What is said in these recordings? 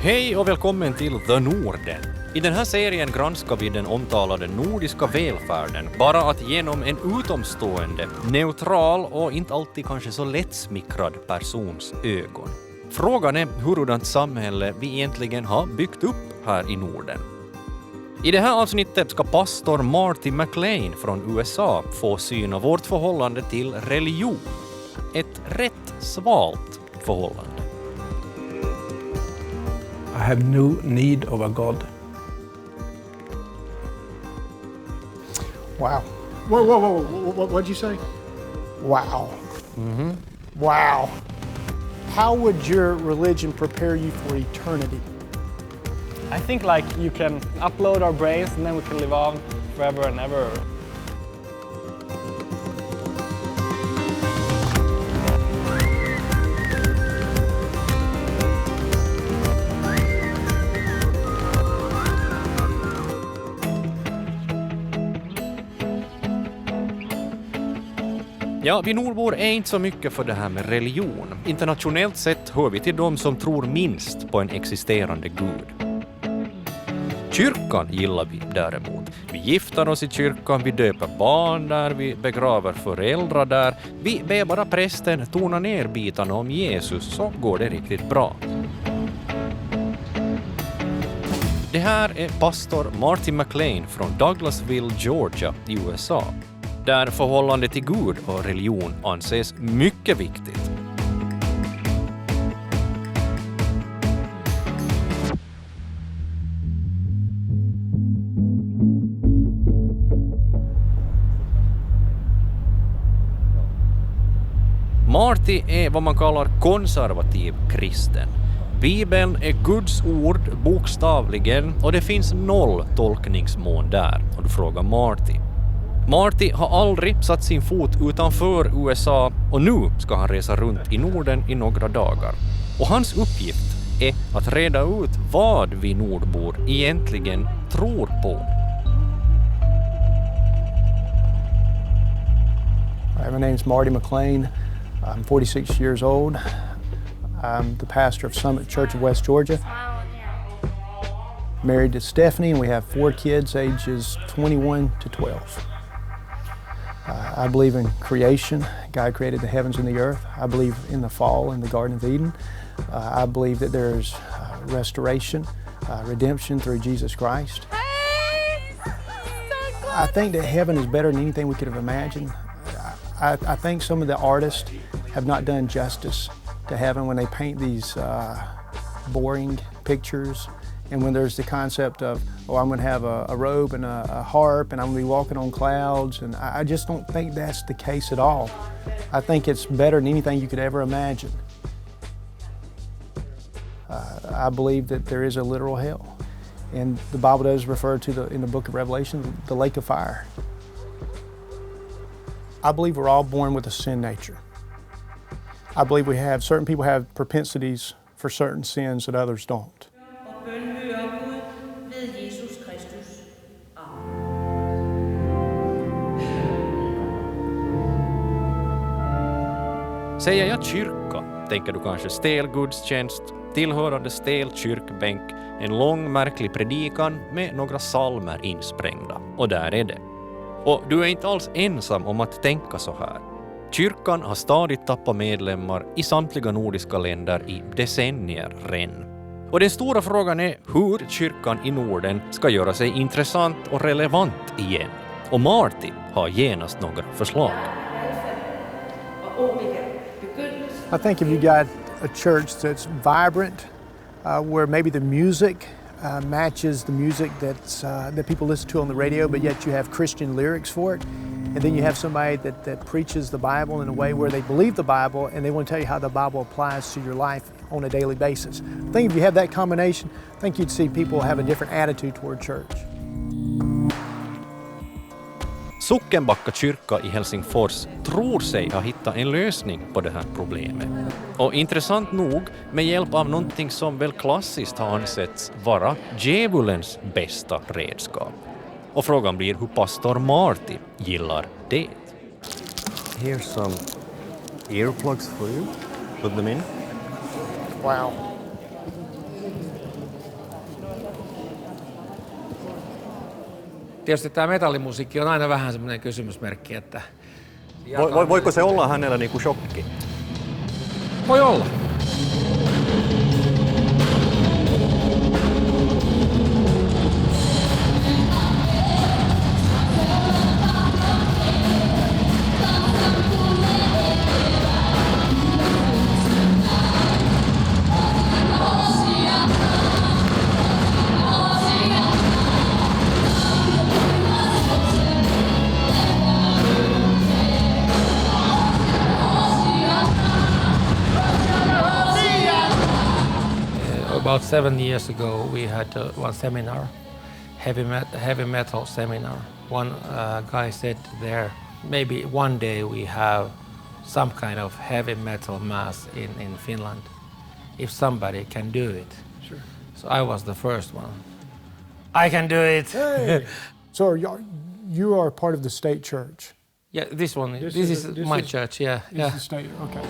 Hej och välkommen till The Norden. I den här serien granskar vi den omtalade nordiska välfärden bara att genom en utomstående, neutral och inte alltid kanske så lättsmickrad persons ögon. Frågan är hurdant samhälle vi egentligen har byggt upp här i Norden. I det här avsnittet ska pastor Marty McLain från USA få syna vårt förhållande till religion. Ett rätt svalt förhållande. I have no need of a God. Wow. Whoa. What'd you say? Wow. Mm-hmm. Wow. How would your religion prepare you for eternity? I think you can upload our brains and then we can live on forever and ever. Ja, vi nordbor är inte så mycket för det här med religion. Internationellt sett hör vi till dem som tror minst på en existerande gud. Kyrkan gillar vi däremot. Vi gifter oss i kyrkan, vi döper barn där, vi begraver föräldrar där. Vi ber bara prästen tona ner bitarna om Jesus så går det riktigt bra. Det här är pastor Marty McLain från Douglasville, Georgia i USA. Där förhållande till Gud och religion anses mycket viktigt. Marty är vad man kallar konservativ kristen. Bibeln är Guds ord bokstavligen och det finns 0 tolkningsmål där, och du frågar Marty. Marty har aldrig satt sin fot utanför USA och nu ska han resa runt i Norden i några dagar. Och hans uppgift är att reda ut vad vi nordbor egentligen tror på. My name is Marty McLain. I'm 46 years old. I'm the pastor of Summit Church of West Georgia. Married to Stephanie, and we have 4 kids ages 21 to 12. I believe in creation. God created the heavens and the earth. I believe in the fall in the Garden of Eden. I believe that there's restoration, redemption through Jesus Christ. I think that heaven is better than anything we could have imagined. I think some of the artists have not done justice to heaven when they paint these boring pictures. And when there's the concept of, I'm going to have a robe and a harp and I'm going to be walking on clouds. And I just don't think that's the case at all. I think it's better than anything you could ever imagine. I believe that there is a literal hell. And the Bible does refer to, in the book of Revelation, the lake of fire. I believe we're all born with a sin nature. I believe certain people have propensities for certain sins that others don't. Säger jag kyrka, tänker du kanske stel gudstjänst, tillhörande stel kyrkbänk, en lång märklig predikan med några psalmer insprängda. Och där är det. Och du är inte alls ensam om att tänka så här. Kyrkan har stadigt tappat medlemmar i samtliga nordiska länder i decennier redan. Och den stora frågan är hur kyrkan i Norden ska göra sig intressant och relevant igen. Och Marty har genast några förslag. I think if you got a church that's vibrant, where maybe the music matches the music that people listen to on the radio, but yet you have Christian lyrics for it, and then you have somebody that preaches the Bible in a way where they believe the Bible and they want to tell you how the Bible applies to your life on a daily basis. I think if you have that combination, I think you'd see people have a different attitude toward church. Sockenbacka kyrka i Helsingfors tror sig ha hittat en lösning på det här problemet. Och intressant nog med hjälp av någonting som väl klassiskt har ansetts vara djävulens bästa redskap. Och frågan blir hur pastor Marty gillar det. Here's some earplugs for you. Put them in. Wow. Tietysti tämä metallimusiikki on aina vähän semmoinen kysymysmerkki, että... Voiko se olla hänellä niinku shokki? Voi olla. About 7 years ago, we had one seminar, heavy metal seminar. One guy said there, maybe one day we have some kind of heavy metal mass in Finland, if somebody can do it. Sure. So I was the first one. I can do it. Hey. So you are part of the state church? Yeah, this one. This is my church. Yeah, This yeah. is the state. Okay.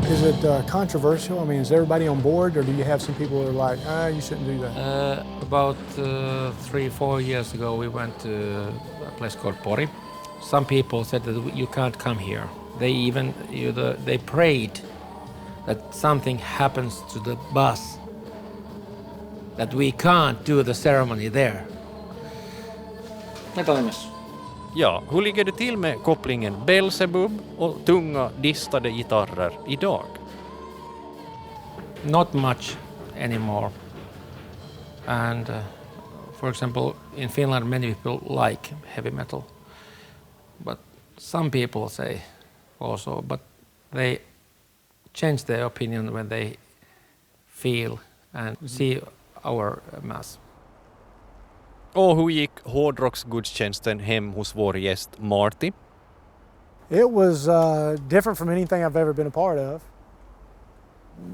Is it controversial? I mean, is everybody on board, or do you have some people who are like, you shouldn't do that? About 3-4 years ago, we went to a place called Pori. Some people said that you can't come here. They even they prayed that something happens to the bus, that we can't do the ceremony there. Metallimessu. Ja, hur ligger det till med kopplingen Belzebub och tunga distade gitarrer idag? Not much anymore. And for example, in Finland, many people like heavy metal. But some people say also, but they change their opinion when they feel and see our mass. Och hur gick hårdrocksgudstjänsten hem hos vår gäst Marty? It was different from anything I've ever been a part of.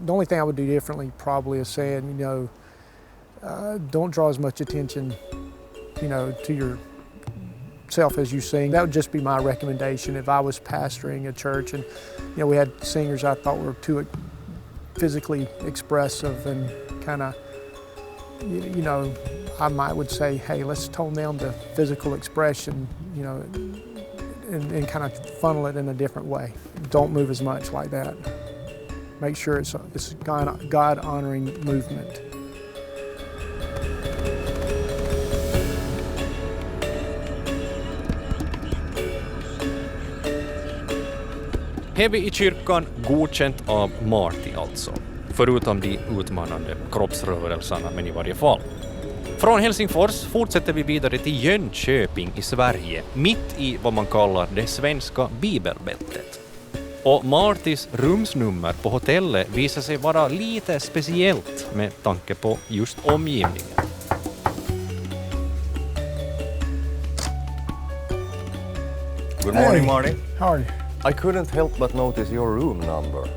The only thing I would do differently probably is saying, don't draw as much attention, to yourself as you sing. That would just be my recommendation if I was pastoring a church and, we had singers I thought were too physically expressive and kind of, I would say, hey, let's tone down the physical expression, and kind of funnel it in a different way. Don't move as much like that. Make sure it's a God-honoring movement. Heavy i kyrkan, godkänt av Marty alltså. Förutom de utmanande kroppsrörelserna, men i varje fall. Från Helsingfors fortsätter vi vidare till Jönköping i Sverige, mitt i vad man kallar det svenska bibelbältet. Och Martys rumsnummer på hotellet visar sig vara lite speciellt med tanke på just omgivningen. Good morning, Marty. How are you? I couldn't help but notice your room number.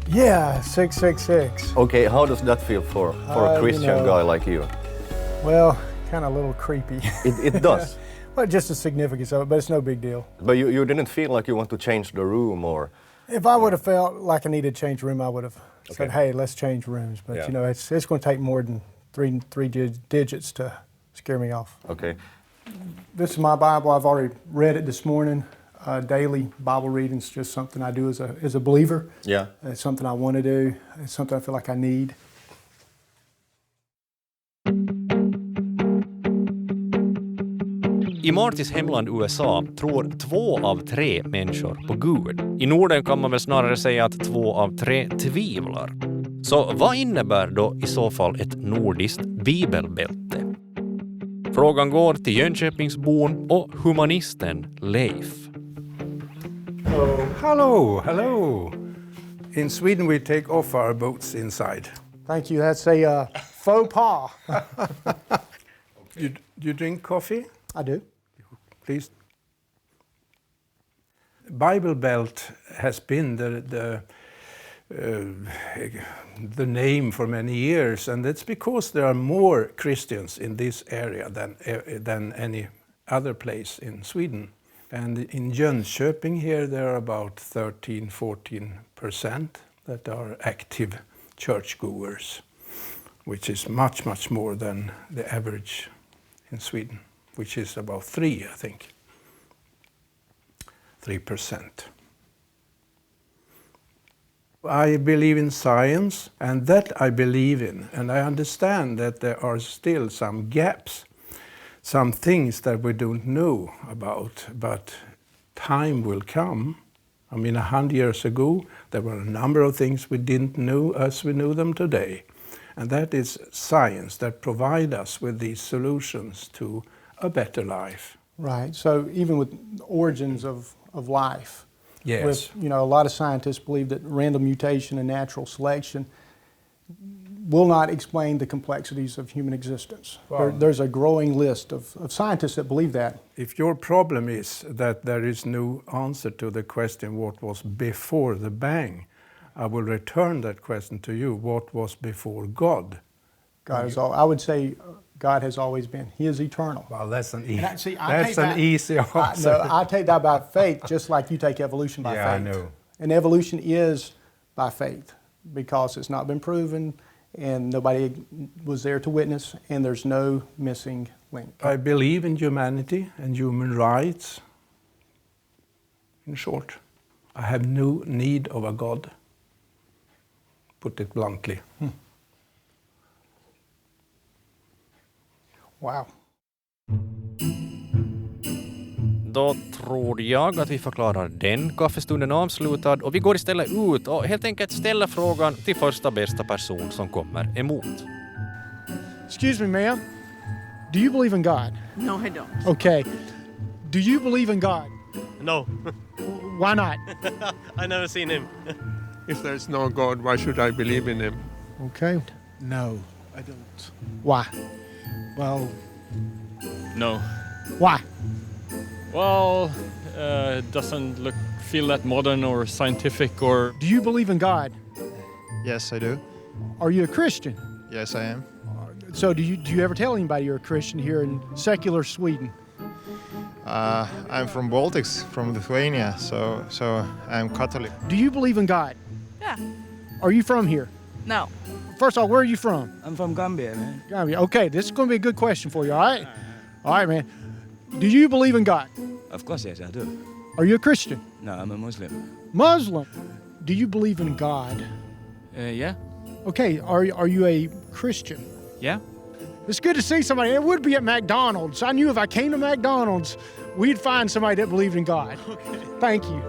Yeah, 666. Okay, how does that feel for a Christian guy like you? Well, kind of a little creepy. It does. Well, just the significance of it, but it's no big deal. But you didn't feel like you want to change the room or... If I would have felt like I needed to change the room, I would have said, hey, let's change rooms. But, it's going to take more than three digits to scare me off. Okay. This is my Bible. I've already read it this morning. Daily Bible reading is just something I do as a believer. Yeah. It's something I want to do. It's something I feel like I need. I Martys hemland USA tror 2 av 3 människor på Gud. I Norden kan man väl snarare säga att 2 av 3 tvivlar. Så vad innebär då i så fall ett nordiskt bibelbälte? Frågan går till Jönköpingsbon och humanisten Leif. Hello. In Sweden we take off our boats inside. Thank you. That's a faux pas. You drink coffee? I do. Please. Bible Belt has been the name for many years, and it's because there are more Christians in this area than any other place in Sweden. And in Jönköping here there are about 13-14% that are active churchgoers. which is much, much more than the average in Sweden, which is about 3, I think. 3%. I believe in science, and that I believe in, and I understand that there are still some gaps, some things that we don't know about, but time will come. I mean, 100 years ago, there were a number of things we didn't know as we know them today. And that is science that provides us with these solutions to a better life. Right. So even with origins of life, Yes. with, a lot of scientists believe that random mutation and natural selection will not explain the complexities of human existence. Wow. There's a growing list of scientists that believe that. If your problem is that there is no answer to the question what was before the bang, I will return that question to you. What was before God? God is all. I would say God has always been. He is eternal. Well, that's an easy answer. I take that by faith, just like you take evolution by faith. Yeah, I know. And evolution is by faith because it's not been proven, and nobody was there to witness, and there's no missing link. I believe in humanity and human rights. In short, I have no need of a God. Put it bluntly. Wow. Då tror jag att vi förklarar den kaffestunden avslutad och vi går istället ut och helt enkelt ställer frågan till första bästa person som kommer emot. Excuse me, ma'am. Do you believe in God? No, I don't. Okay. Do you believe in God? No, Why not? I never seen him. If there's no God, why should I believe in him? Okay. No, I don't. Why? Well, no. Why? Well, it doesn't feel that modern or scientific or... Do you believe in God? Yes, I do. Are you a Christian? Yes, I am. So do you ever tell anybody you're a Christian here in secular Sweden? I'm from Baltics, from Lithuania, so I'm Catholic. Do you believe in God? Yeah. Are you from here? No. First of all, where are you from? I'm from Gambia, man. Gambia. Okay, this is going to be a good question for you, all right? All right, man. Do you believe in God? Of course, yes, I do. Are you a Christian? No, I'm a Muslim. Muslim. Do you believe in God? Yeah. Okay, are you a Christian? Yeah. It's good to see somebody. It would be at McDonald's. I knew if I came to McDonald's, we'd find somebody that believed in God. Okay. Thank you.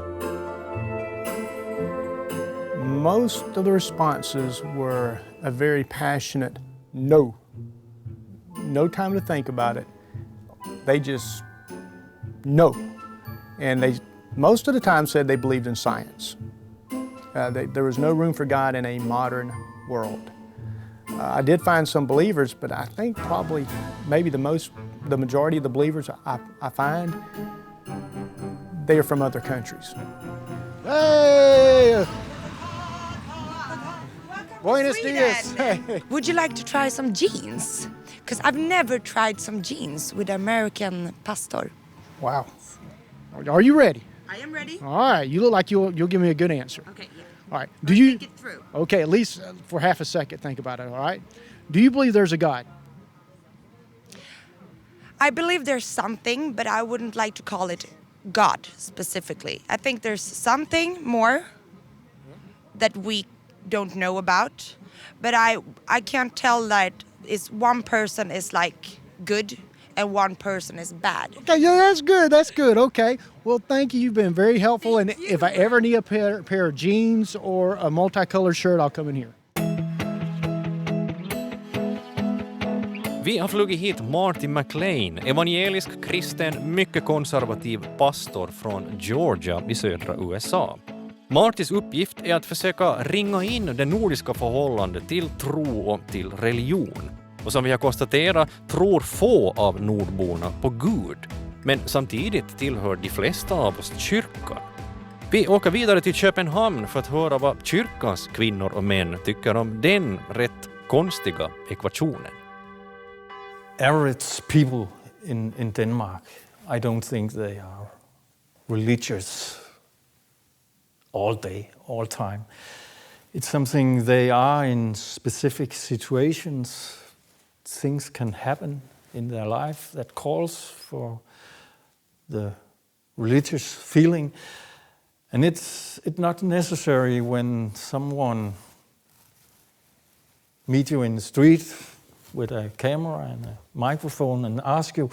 Most of the responses were a very passionate no. No time to think about it. They just no. And they most of the time said they believed in science. There was no room for God in a modern world. I did find some believers, but I think probably maybe the majority of the believers I find, they are from other countries. Hey! Buenos dias. Would you like to try some jeans? Because I've never tried some jeans with American pastor. Wow. Are you ready? I am ready. All right. You look like you'll give me a good answer. Okay, yeah. All right. Let's think it through. Okay, at least for half a second, think about it, all right? Do you believe there's a God? I believe there's something, but I wouldn't like to call it God specifically. I think there's something more that we don't know about, but I can't tell that one person is like good and one person is bad. Okay, yeah, that's good, okay. Well, thank you, you've been very helpful, and if I ever need a pair of jeans or a multicolored shirt, I'll come in here. Vi har flugit hit Marty McLain, evangelisk kristen, mycket konservativ pastor från Georgia i södra USA. Martys uppgift är att försöka ringa in det nordiska förhållandet till tro och till religion. Och som vi har konstaterat tror få av nordborna på Gud. Men samtidigt tillhör de flesta av oss kyrkan. Vi åker vidare till Köpenhamn för att höra vad kyrkans kvinnor och män tycker om den rätt konstiga ekvationen. Average people in Denmark, I don't think they are religious all day, all time. It's something they are in specific situations. Things can happen in their life that calls for the religious feeling. And it's not necessary when someone meet you in the street with a camera and a microphone and ask you,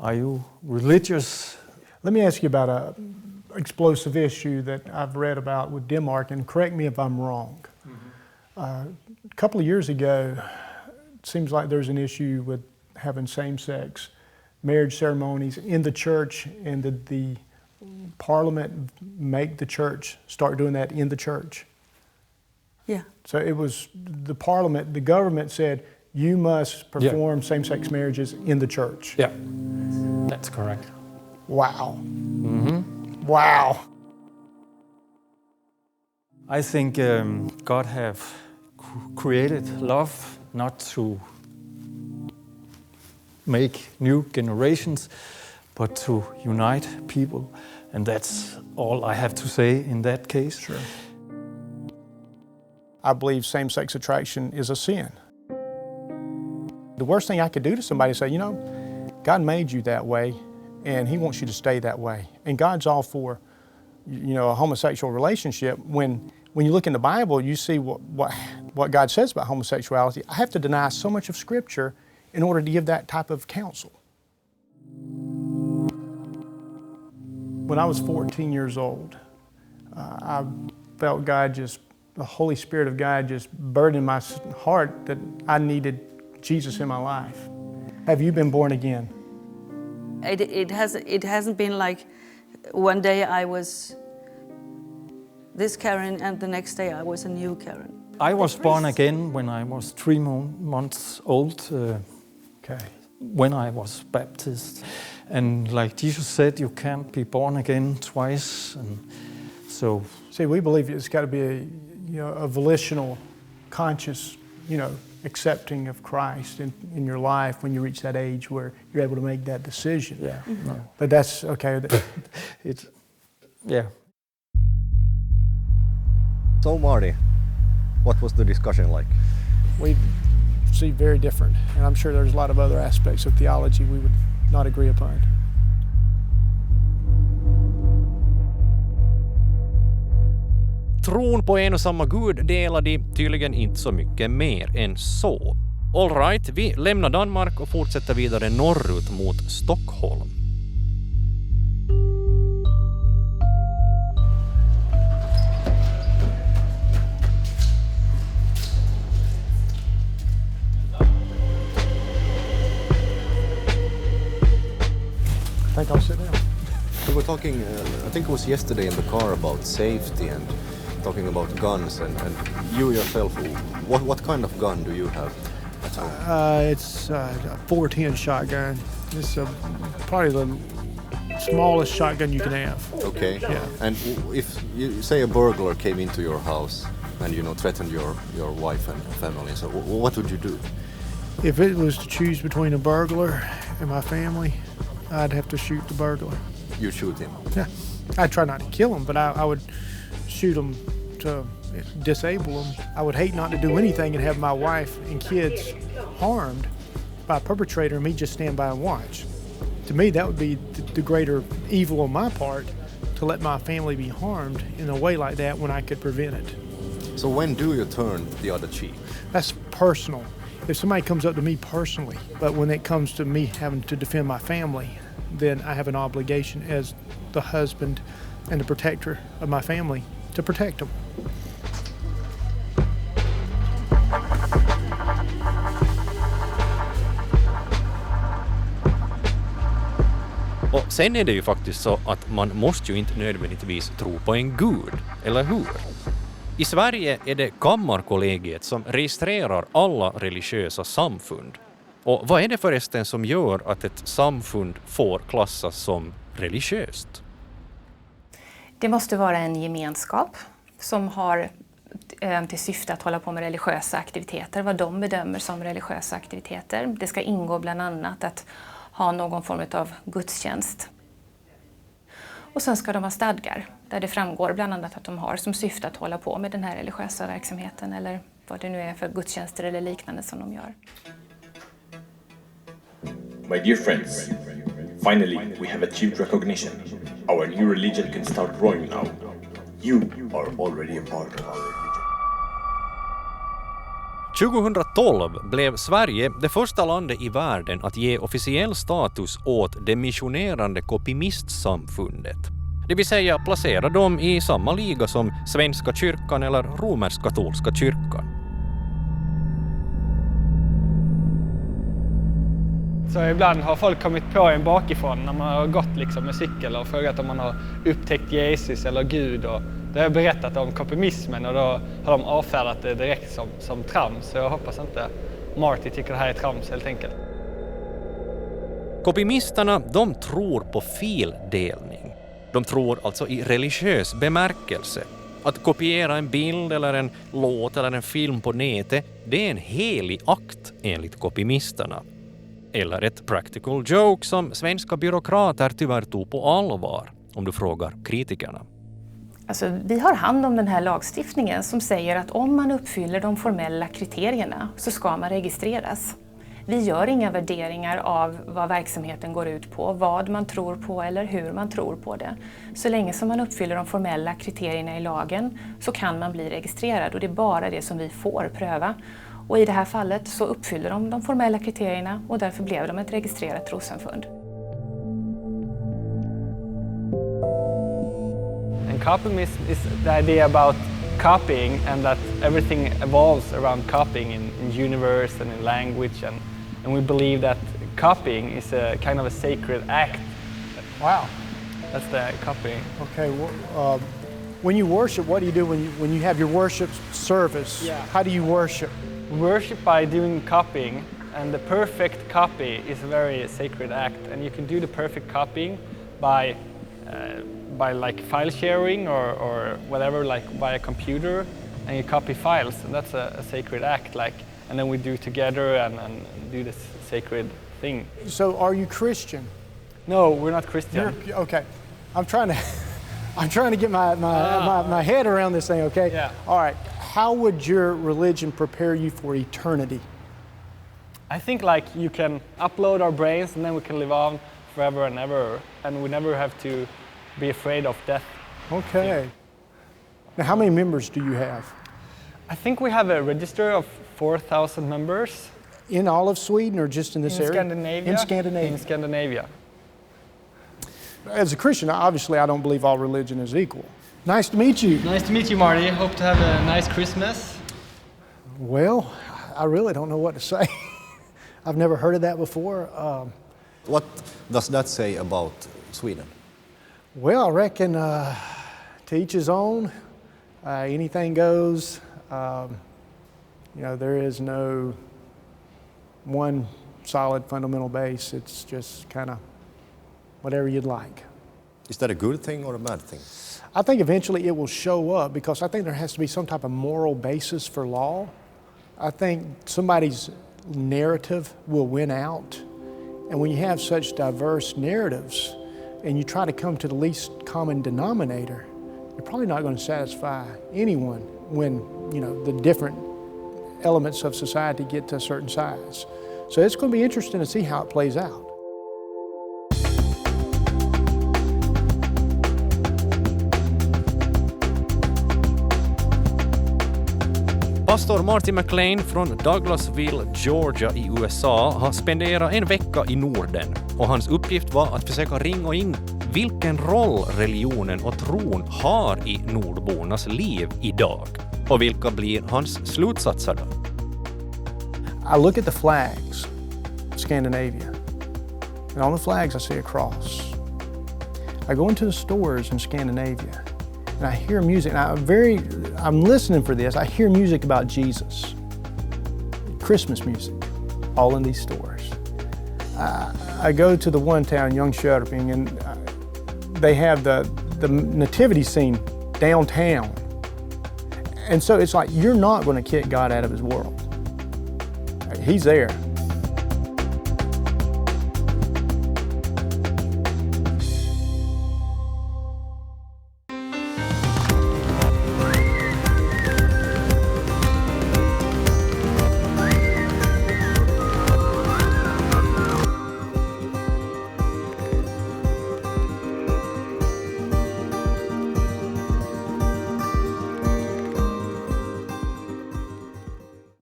are you religious? Let me ask you about an explosive issue that I've read about with Denmark, and correct me if I'm wrong. A couple of years ago, it seems like there's an issue with having same-sex marriage ceremonies in the church, and did the parliament make the church start doing that in the church? Yeah. So it was the parliament, the government said, you must perform same-sex marriages in the church. Yeah, that's correct. Wow. Mm-hmm. Wow. I think God have created love not to make new generations, but to unite people. And that's all I have to say in that case. Sure. I believe same-sex attraction is a sin. The worst thing I could do to somebody is say, you know, God made you that way, and He wants you to stay that way. And God's all for, you know, a homosexual relationship. When you look in the Bible, you see what God says about homosexuality. I have to deny so much of Scripture in order to give that type of counsel. When I was 14 years old, I felt the Holy Spirit of God just burdened my heart that I needed Jesus in my life. Have you been born again? It hasn't been like one day I was this Karen and the next day I was a new Karen. I was born again when I was 3 months old, when I was baptized. And like Jesus said, you can't be born again twice. And so, see, we believe it's got to be a volitional, conscious, accepting of Christ in your life when you reach that age where you're able to make that decision. Yeah. Mm-hmm. No. But that's okay. Yeah. So Marty, what was the discussion like? We see very different, and I'm sure there's a lot of other aspects of theology we would not agree upon. Tron på en och samma Gud delar de tydligen inte så mycket mer än så. All right, vi lämnar Danmark och fortsätter vidare norrut mot Stockholm. I think I'll sit down. We were talking, I think it was yesterday in the car, about safety and talking about guns, and you yourself, what kind of gun do you have at home? It's a 410 shotgun. It's probably the smallest shotgun you can have. Okay. Yeah. And if you say a burglar came into your house and threatened your wife and family, so what would you do? If it was to choose between a burglar and my family, I'd have to shoot the burglar. You shoot him? Yeah. I'd try not to kill him, but I would shoot him to disable him. I would hate not to do anything and have my wife and kids harmed by a perpetrator and me just stand by and watch. To me, that would be the greater evil on my part, to let my family be harmed in a way like that when I could prevent it. So when do you turn the other cheek? That's personal. If somebody comes up to me personally, but when it comes to me having to defend my family, then I have an obligation as the husband and the protector of my family to protect them. Och sen är det ju faktiskt så att man måste ju inte nödvändigtvis tro på en gud, eller hur? I Sverige är det Kammarkollegiet som registrerar alla religiösa samfund. Och vad är det förresten som gör att ett samfund får klassas som religiöst? Det måste vara en gemenskap som har till syfte att hålla på med religiösa aktiviteter, vad de bedömer som religiösa aktiviteter. Det ska ingå bland annat att ha någon form av gudstjänst. Och sen ska de ha stadgar där det framgår bland annat att de har som syfte att hålla på med den här religiösa verksamheten eller vad det nu är för gudstjänster eller liknande som de gör. My dear friends, finally we have achieved recognition. Our new religion can start growing now. You are already a part of our religion. 2012 blev Sverige det första landet i världen att ge officiell status åt det missionerande kopimistsamfundet. Det vill säga placera dem i samma liga som Svenska kyrkan eller romersk-katolska kyrkan. Så ibland har folk kommit på en bakifrån när man har gått liksom med cykel och frågat om man har upptäckt Jesus eller Gud. Och då har jag berättat om kopimismen och då har de avfärdat det direkt som trams. Så jag hoppas inte Marty tycker det här är trams helt enkelt. Kopimisterna, de tror på fildelning. De tror alltså i religiös bemärkelse. Att kopiera en bild eller en låt eller en film på nätet, det är en helig akt enligt kopimisterna. Eller ett practical joke som svenska byråkrater tyvärr tog på allvar, om du frågar kritikerna. Alltså, vi har hand om den här lagstiftningen som säger att om man uppfyller de formella kriterierna så ska man registreras. Vi gör inga värderingar av vad verksamheten går ut på, vad man tror på eller hur man tror på det. Så länge som man uppfyller de formella kriterierna i lagen så kan man bli registrerad och det är bara det som vi får pröva. Och i det här fallet så uppfyller de formella kriterierna och därför blev de ett registrerat trossamfund. And copimism is the idea about copying and that everything evolves around copying in universe and in language and we believe that copying is a kind of a sacred act. Wow. That's the copying. Okay, well, when you worship, what do you do when you have your worship service? Yeah. How do you worship? We worship by doing copying, and the perfect copy is a very sacred act, and you can do the perfect copying by like file sharing or whatever, like by a computer, and you copy files, and that's a sacred act, like, and then we do together and do this sacred thing. So are you Christian? No, we're not Christian. Okay, I'm trying to get my head around this thing, okay? Yeah. All right, how would your religion prepare you for eternity? I think like you can upload our brains and then we can live on forever and ever, and we never have to be afraid of death. Okay. Yeah. Now, how many members do you have? I think we have a register of 4,000 members. In all of Sweden or just in this area? Scandinavia. In Scandinavia. In Scandinavia. As a Christian, obviously I don't believe all religion is equal. Nice to meet you. Nice to meet you, Marty. Hope to have a nice Christmas. Well, I really don't know what to say. I've never heard of that before. What does that say about Sweden? Well, I reckon to each his own. Anything goes. You know, there is no one solid fundamental base. It's just kind of whatever you'd like. Is that a good thing or a bad thing? I think eventually it will show up because I think there has to be some type of moral basis for law. I think somebody's narrative will win out. And when you have such diverse narratives and you try to come to the least common denominator, you're probably not going to satisfy anyone when, you know, the different elements of society get to a certain size. So it's going to be interesting to see how it plays out. Pastor Marty McLain från Douglasville, Georgia i USA har spenderat en vecka i Norden och hans uppgift var att försöka ringa in vilken roll religionen och tron har i nordbornas liv idag och vilka blir hans slutsatser då. I look at the flags of Scandinavia, and on the flags I see a cross. I go into the stores in Scandinavia, and I hear music, and I'm listening for this. I hear music about Jesus, Christmas music, all in these stores. I go to the one town, Jönköping, and they have the nativity scene downtown. And so it's like, you're not going to kick God out of his world. He's there.